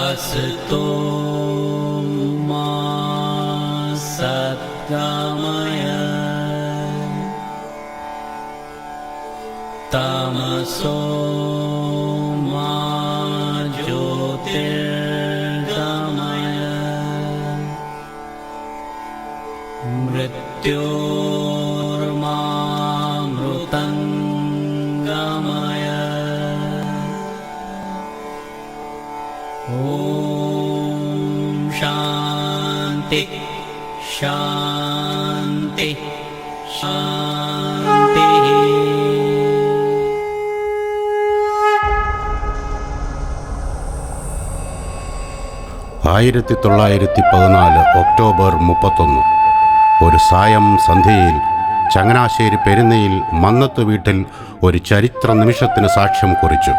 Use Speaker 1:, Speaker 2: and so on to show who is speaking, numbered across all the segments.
Speaker 1: असतो मा सद्गमय तमसो मा ज्योतिर्गमय मृत्योर्मामृतङ्गमय ॐ शान्ति शान्ति शान्तिः.
Speaker 2: 1914 ഒക്ടോബർ 31 ഒരു സായം സന്ധ്യയിൽ ചങ്ങനാശ്ശേരി പെരുന്നയിൽ മന്നത്ത് വീട്ടിൽ ഒരു ചരിത്ര നിമിഷത്തിന് സാക്ഷ്യം കുറിച്ചു.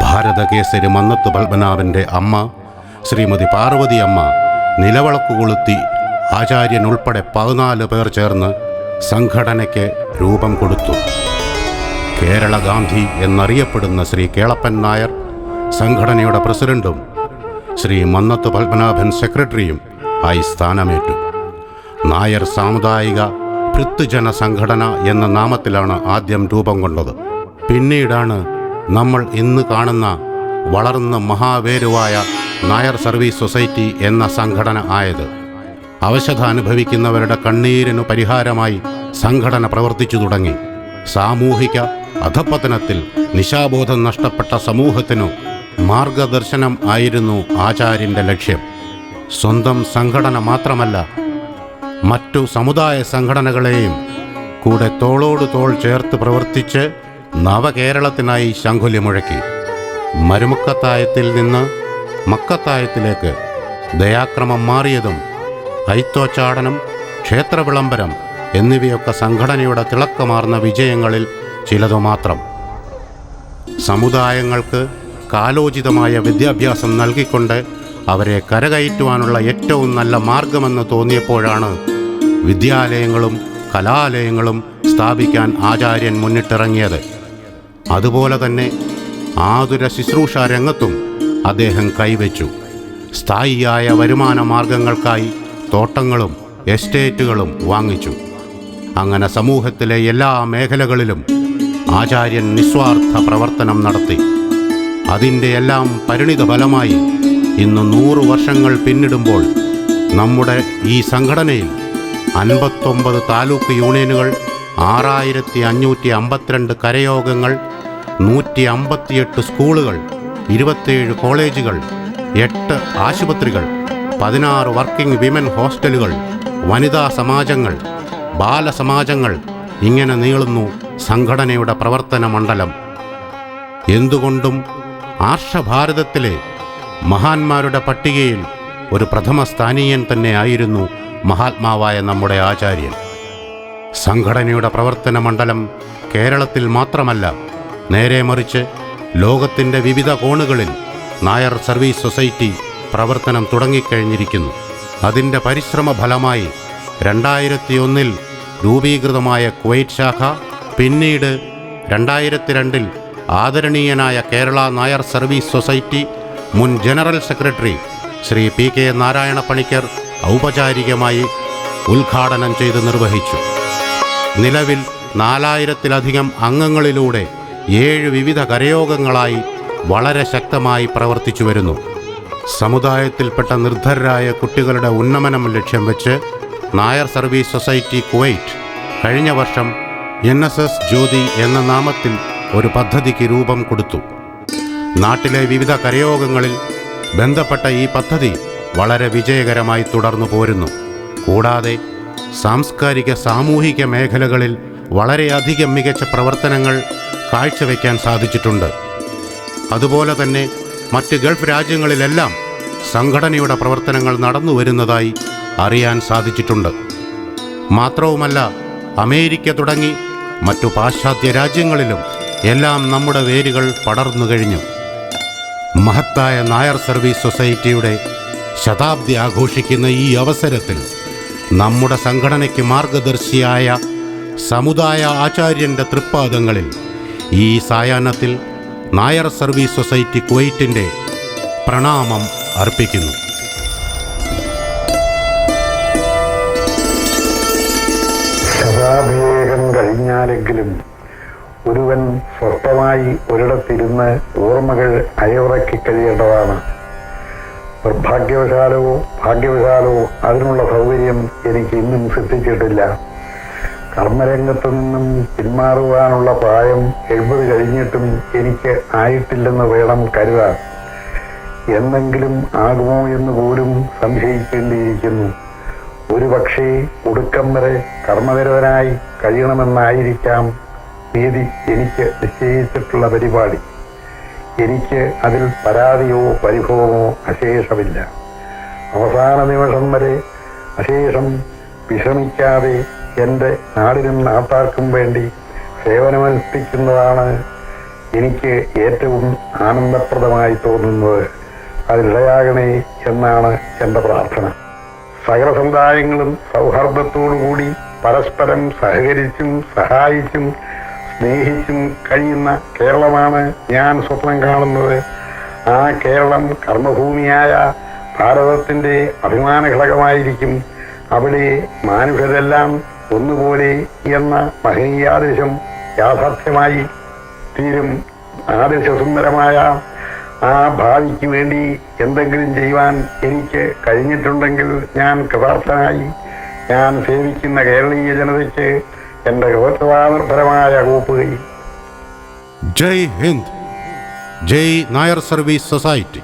Speaker 2: ഭാരതകേസരി മന്നത്ത് പത്മനാഭൻ്റെ അമ്മ ശ്രീമതി പാർവതി അമ്മ നിലവിളക്ക് കൊളുത്തി ആചാര്യൻ ഉൾപ്പെടെ 14 പേർ ചേർന്ന് സംഘടനയ്ക്ക് രൂപം കൊടുത്തു. കേരള ഗാന്ധി എന്നറിയപ്പെടുന്ന ശ്രീ കേളപ്പൻ നായർ സംഘടനയുടെ പ്രസിഡന്റും ശ്രീ മന്നത്ത് പത്മനാഭൻ സെക്രട്ടറിയും ആയി സ്ഥാനമേറ്റു. നായർ സാമുദായിക ഭൃത്യജന സംഘടന എന്ന നാമത്തിലാണ് ആദ്യം രൂപം കൊണ്ടത്. പിന്നീടാണ് നമ്മൾ ഇന്ന് കാണുന്ന വളർന്ന മഹാവേരുവായ നായർ സർവീസ് സൊസൈറ്റി എന്ന സംഘടന ആയത്. അവശത അനുഭവിക്കുന്നവരുടെ കണ്ണീരിനു പരിഹാരമായി സംഘടന പ്രവർത്തിച്ചു തുടങ്ങി. സാമൂഹിക അധപ്പതനത്തിൽ നിശാബോധം നഷ്ടപ്പെട്ട സമൂഹത്തിനു മാർഗദർശനം ആയിരുന്നു ആചാര്യൻ്റെ ലക്ഷ്യം. സ്വന്തം സംഘടന മാത്രമല്ല, മറ്റു സമുദായ സംഘടനകളെയും കൂടെ തോളോട് തോൾ ചേർത്ത് പ്രവർത്തിച്ച് നവകേരളത്തിനായി ശംഖുലി മുഴക്കി. മരുമക്കത്തായത്തിൽ നിന്ന് മക്കത്തായത്തിലേക്ക് ദയാക്രമം മാറിയതും ഐത്തോച്ചാടനം, ക്ഷേത്രവിളംബരം എന്നിവയൊക്കെ സംഘടനയുടെ തിളക്കമാർന്ന വിജയങ്ങളിൽ ചിലതു മാത്രം. സമുദായങ്ങൾക്ക് കാലോചിതമായ വിദ്യാഭ്യാസം നൽകിക്കൊണ്ട് അവരെ കരകയറ്റുവാനുള്ള ഏറ്റവും നല്ല മാർഗമെന്ന് തോന്നിയപ്പോഴാണ് വിദ്യാലയങ്ങളും കലാലയങ്ങളും സ്ഥാപിക്കാൻ ആചാര്യൻ മുന്നിട്ടിറങ്ങിയത്. അതുപോലെ തന്നെ ആതുര ശുശ്രൂഷ രംഗത്തും അദ്ദേഹം കൈവച്ചു. സ്ഥായിയായ വരുമാന മാർഗങ്ങൾക്കായി തോട്ടങ്ങളും എസ്റ്റേറ്റുകളും വാങ്ങിച്ചു. അങ്ങനെ സമൂഹത്തിലെ എല്ലാ മേഖലകളിലും ആചാര്യൻ നിസ്വാർത്ഥ പ്രവർത്തനം നടത്തി. അതിൻ്റെ എല്ലാം പരിണിത ഫലമായി ഇന്ന് 100 വർഷങ്ങൾ പിന്നിടുമ്പോൾ നമ്മുടെ ഈ സംഘടനയിൽ 59 താലൂക്ക് യൂണിയനുകൾ, 6552 കരയോഗങ്ങൾ, 158 സ്കൂളുകൾ, 27 കോളേജുകൾ, 8 ആശുപത്രികൾ, 16 വർക്കിംഗ് വിമൻ ഹോസ്റ്റലുകൾ, വനിതാ സമാജങ്ങൾ, ബാലസമാജങ്ങൾ, ഇങ്ങനെ നീളുന്നു സംഘടനയുടെ പ്രവർത്തന മണ്ഡലം. എന്തുകൊണ്ടും ആർഷഭാരതത്തിലെ മഹാന്മാരുടെ പട്ടികയിൽ ഒരു പ്രഥമ സ്ഥാനീയൻ തന്നെ ആയിരുന്നു മഹാത്മാവായ നമ്മുടെ ആചാര്യൻ. സംഘടനയുടെ പ്രവർത്തന മണ്ഡലം കേരളത്തിൽ മാത്രമല്ല, നേരെ മറിച്ച് ലോകത്തിൻ്റെ വിവിധ കോണുകളിൽ നായർ സർവീസ് സൊസൈറ്റി പ്രവർത്തനം തുടങ്ങിക്കഴിഞ്ഞിരിക്കുന്നു. അതിൻ്റെ പരിശ്രമ ഫലമായി 2001 രൂപീകൃതമായ കുവൈറ്റ് ശാഖ, പിന്നീട് 2002 ആദരണീയനായ കേരള നായർ സർവീസ് സൊസൈറ്റി മുൻ general secretary Shri PK Narayana Panicker ഔപചാരികമായി ഉദ്ഘാടനം ചെയ്ത് നിർവഹിച്ചു. നിലവിൽ 4000-ലധികം അംഗങ്ങളിലൂടെ 7 വിവിധ കരയോഗങ്ങളായി വളരെ ശക്തമായി പ്രവർത്തിച്ചു വരുന്നു. സമുദായത്തിൽപ്പെട്ട നിർധരരായ കുട്ടികളുടെ ഉന്നമനം ലക്ഷ്യം വെച്ച് നായർ സർവീസ് സൊസൈറ്റി കുവൈറ്റ് കഴിഞ്ഞ വർഷം NSS ജ്യോതി എന്ന നാമത്തിൽ ഒരു പദ്ധതിക്ക് രൂപം കൊടുത്തു. നാട്ടിലെ വിവിധ കരയോഗങ്ങളിൽ ബന്ധപ്പെട്ട ഈ പദ്ധതി വളരെ വിജയകരമായി തുടർന്നു പോരുന്നു. കൂടാതെ സാംസ്കാരിക സാമൂഹിക മേഖലകളിൽ വളരെയധികം മികച്ച പ്രവർത്തനങ്ങൾ കാഴ്ചവെക്കാൻ സാധിച്ചിട്ടുണ്ട്. അതുപോലെ തന്നെ മറ്റ് ഗൾഫ് രാജ്യങ്ങളിലെല്ലാം സംഘടനയുടെ പ്രവർത്തനങ്ങൾ നടന്നു വരുന്നതായി അറിയാൻ സാധിച്ചിട്ടുണ്ട്. മാത്രവുമല്ല, അമേരിക്ക തുടങ്ങി മറ്റു പാശ്ചാത്യ രാജ്യങ്ങളിലും എല്ലാം നമ്മുടെ വേരുകൾ പടർന്നു കഴിഞ്ഞു. മഹത്തായ നായർ സർവീസ് സൊസൈറ്റിയുടെ ശതാബ്ദി ആഘോഷിക്കുന്ന ഈ അവസരത്തിൽ നമ്മുടെ സംഘടനയ്ക്ക് മാർഗദർശിയായ സമുദായ ആചാര്യൻ്റെ തൃപ്പാദങ്ങളിൽ ഈ സായാഹ്നത്തിൽ നായർ സർവീസ് സൊസൈറ്റി കുവൈറ്റിൻ്റെ പ്രണാമം അർപ്പിക്കുന്നു.
Speaker 3: ശതാഭിഷേകം കഴിഞ്ഞാലെങ്കിലും ഒരുവൻ സ്വസ്ഥമായി ഒരിടത്തിരുന്ന് ഓർമ്മകൾ അയവിറക്കി കഴിയേണ്ടതാണ്. നിർഭാഗ്യവശാലോ ഭാഗ്യവശാലോ അതിനുള്ള സൗകര്യം എനിക്ക് ഇന്നും സിദ്ധിച്ചിട്ടില്ല. കർമ്മരംഗത്തു നിന്നും പിന്മാറുവാനുള്ള പ്രായം 70 കഴിഞ്ഞിട്ടും എനിക്ക് ആയിട്ടില്ലെന്ന് വേണം കരുതാൻ. എന്നെങ്കിലും ആകുമോ എന്ന് പോലും സംശയിക്കേണ്ടിയിരിക്കുന്നു. ഒരു പക്ഷേ ഒടുക്കം വരെ കർമ്മനിരതനായി കഴിയണമെന്നായിരിക്കാം നീതി എനിക്ക് നിശ്ചയിച്ചിട്ടുള്ള പരിപാടി. എനിക്ക് അതിൽ പരാതിയോ പരിഭവമോ അശേഷമില്ല. അവസാന നിമിഷം വരെ അശേഷം വിഷമിക്കാതെ എൻ്റെ നാടിനും നാട്ടാർക്കും വേണ്ടി സേവനമനുഷ്ഠിക്കുന്നതാണ് എനിക്ക് ഏറ്റവും ആനന്ദപ്രദമായി തോന്നുന്നത്. അതിനിടയാകണേ എന്നാണ് എൻ്റെ പ്രാർത്ഥന. സകല സമുദായങ്ങളും സൗഹാർദ്ദത്തോടുകൂടി പരസ്പരം സഹകരിച്ചും സഹായിച്ചും സ്നേഹിച്ചും കഴിയുന്ന കേരളമാണ് ഞാൻ സ്വപ്നം കാണുന്നത്. ആ കേരളം കർമ്മഭൂമിയായ ഭാരതത്തിൻ്റെ അഭിമാന ഘടകമായിരിക്കും. അവിടെ മനുഷ്യരെല്ലാം ഒന്നുപോലെ എന്ന മഹനീയാദർശം യാഥാർത്ഥ്യമായി തീരും. ആദർശസുന്ദരമായ ആ ഭാവിക്ക് വേണ്ടി എന്തെങ്കിലും ചെയ്യുവാൻ എനിക്ക് കഴിഞ്ഞിട്ടുണ്ടെങ്കിൽ ഞാൻ കൃതാർത്ഥനായി. ഞാൻ സേവിക്കുന്ന കേരളീയ ജനതയ്ക്ക് എൻ്റെ ഹൃദയപരമായ കൂപ്പുകൈ.
Speaker 2: ജയ് ഹിന്ദ്. ജയ് നായർ സർവീസ് സൊസൈറ്റി.